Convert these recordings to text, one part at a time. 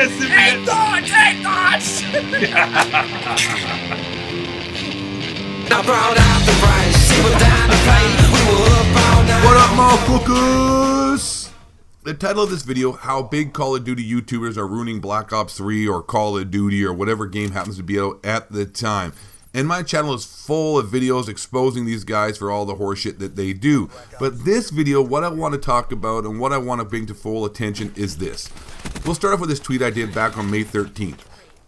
Take thoughts! What up, motherfuckers? The title of this video, how big Call of Duty YouTubers are ruining Black Ops 3 or Call of Duty or whatever game happens to be out at the time. And my channel is full of videos exposing these guys for all the horseshit that they do. But this video, what I want to talk about and what I want to bring to full attention is this. We'll start off with this tweet I did back on May 13th.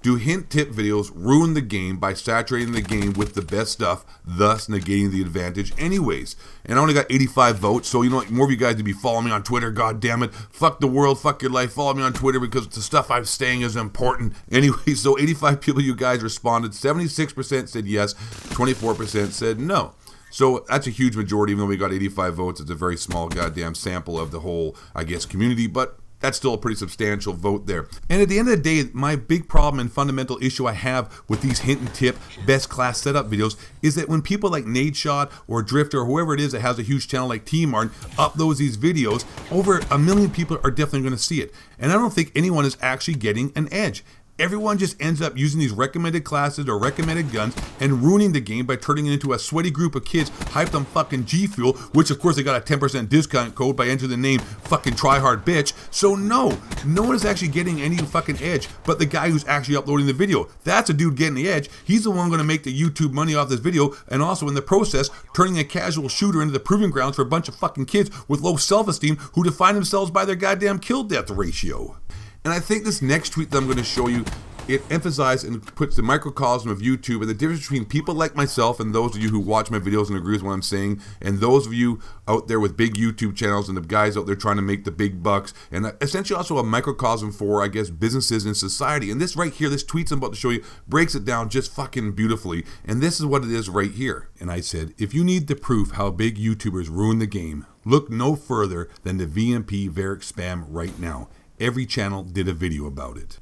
Do hint tip videos ruin the game by saturating the game with the best stuff, thus negating the advantage anyways? And I only got 85 votes, so you know, more of you guys to be following me on Twitter, god damn it. Fuck the world, fuck your life, follow me on Twitter because the stuff I'm saying is important. Anyway, so 85 people, you guys responded, 76% said yes, 24% said no. So that's a huge majority, even though we got 85 votes. It's a very small goddamn sample of the whole, I guess, community, but that's still a pretty substantial vote there. And at the end of the day, my big problem and fundamental issue I have with these hint and tip best class setup videos is that when people like Nadeshot or Drifter or whoever it is that has a huge channel like T-Martin uploads these videos, over 1 million people are definitely going to see it. And I don't think anyone is actually getting an edge. Everyone just ends up using these recommended classes or recommended guns and ruining the game by turning it into a sweaty group of kids hyped on fucking G Fuel, which of course they got a 10% discount code by entering the name fucking tryhard bitch. So no one is actually getting any fucking edge but the guy who's actually uploading the video. That's a dude getting the edge. He's the one going to make the YouTube money off this video, and also in the process turning a casual shooter into the proving grounds for a bunch of fucking kids with low self-esteem who define themselves by their goddamn kill death ratio. And I think this next tweet that I'm going to show you, it emphasizes and puts the microcosm of YouTube and the difference between people like myself and those of you who watch my videos and agree with what I'm saying, and those of you out there with big YouTube channels and the guys out there trying to make the big bucks, and essentially also a microcosm for, I guess, businesses and society. And this right here, this tweet I'm about to show you, breaks it down just fucking beautifully. And this is what it is right here. And I said, if you need the proof how big YouTubers ruin the game, look no further than the VMP Varric spam right now. Every channel did a video about it.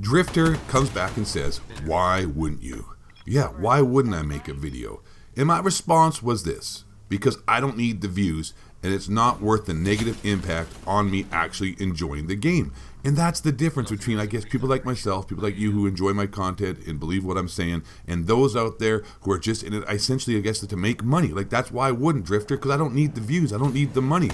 Drifter comes back and says, why wouldn't you? Yeah, why wouldn't I make a video? And my response was this, because I don't need the views and it's not worth the negative impact on me actually enjoying the game. And that's the difference between, I guess, people like myself, people like you who enjoy my content and believe what I'm saying, and those out there who are just in it, essentially, I guess, to make money. Like, that's why I wouldn't, Drifter, because I don't need the views, I don't need the money.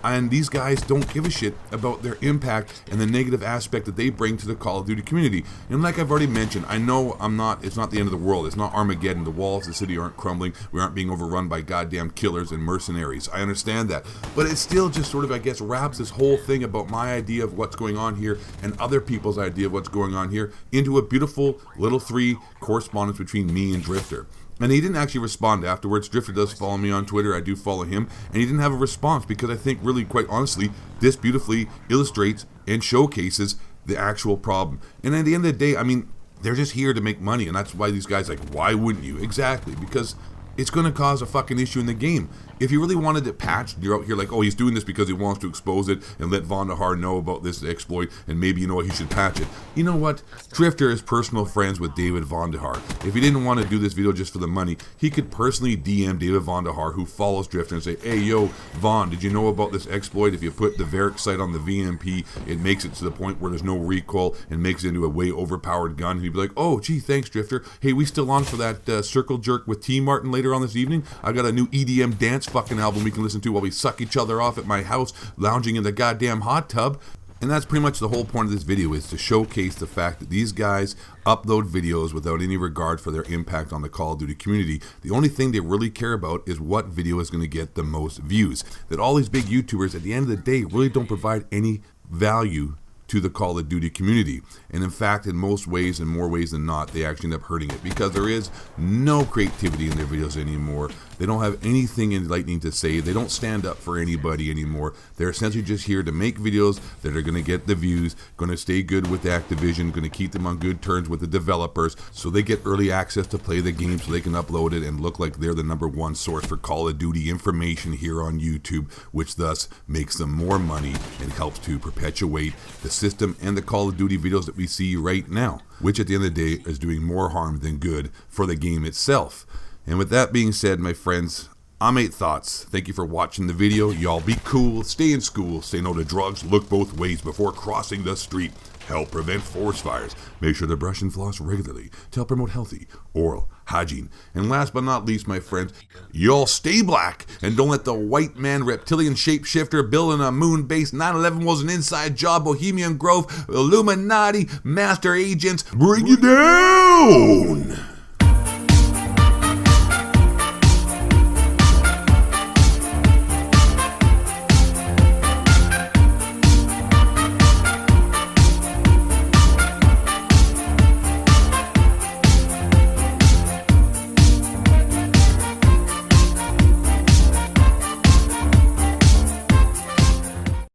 And these guys don't give a shit about their impact and the negative aspect that they bring to the Call of Duty community. And like I've already mentioned, I know it's not the end of the world. It's not Armageddon. The walls of the city aren't crumbling. We aren't being overrun by goddamn killers and mercenaries. I understand that. But it still just sort of, I guess, wraps this whole thing about my idea of what's going on here and other people's idea of what's going on here into a beautiful little 3 correspondence between me and Drifter. And he didn't actually respond afterwards. Drifter does follow me on Twitter. I do follow him. And he didn't have a response because I think really, quite honestly, this beautifully illustrates and showcases the actual problem. And at the end of the day, I mean, they're just here to make money. And that's why these guys like, why wouldn't you? Exactly. Because it's going to cause a fucking issue in the game. If you really wanted it patched, you're out here like, oh, he's doing this because he wants to expose it and let Vonderhaar know about this exploit, and maybe, you know what, he should patch it. You know what? Drifter is personal friends with David Vonderhaar. If he didn't want to do this video just for the money, he could personally DM David Vonderhaar, who follows Drifter, and say, hey, yo, Vaughn, did you know about this exploit? If you put the Varric sight on the VMP, it makes it to the point where there's no recoil and makes it into a way overpowered gun. And he'd be like, oh, gee, thanks, Drifter. Hey, we still on for that circle jerk with T-Martin later on this evening? I got a new EDM dance fucking album we can listen to while we suck each other off at my house, lounging in the goddamn hot tub. And that's pretty much the whole point of this video, is to showcase the fact that these guys upload videos without any regard for their impact on the Call of Duty community. The only thing they really care about is what video is going to get the most views. That all these big YouTubers at the end of the day really don't provide any value to the Call of Duty community. And in fact, in most ways, in more ways than not, they actually end up hurting it, because there is no creativity in their videos anymore. They don't have anything enlightening to say. They don't stand up for anybody anymore. They're essentially just here to make videos that are going to get the views, going to stay good with Activision, going to keep them on good terms with the developers, so they get early access to play the game so they can upload it and look like they're the #1 source for Call of Duty information here on YouTube, which thus makes them more money and helps to perpetuate the system and the Call of Duty videos that we see right now, which at the end of the day is doing more harm than good for the game itself. And with that being said, my friends, I'm 8 Thoughts. Thank you for watching the video. Y'all be cool, stay in school, say no to drugs, look both ways before crossing the street. help prevent forest fires. Make sure to brush and floss regularly to help promote healthy oral hygiene. And last but not least, my friends, you'll stay black and don't let the white man reptilian shapeshifter building a moon base 9/11 was an inside job, Bohemian Grove, Illuminati, master agents bring you down.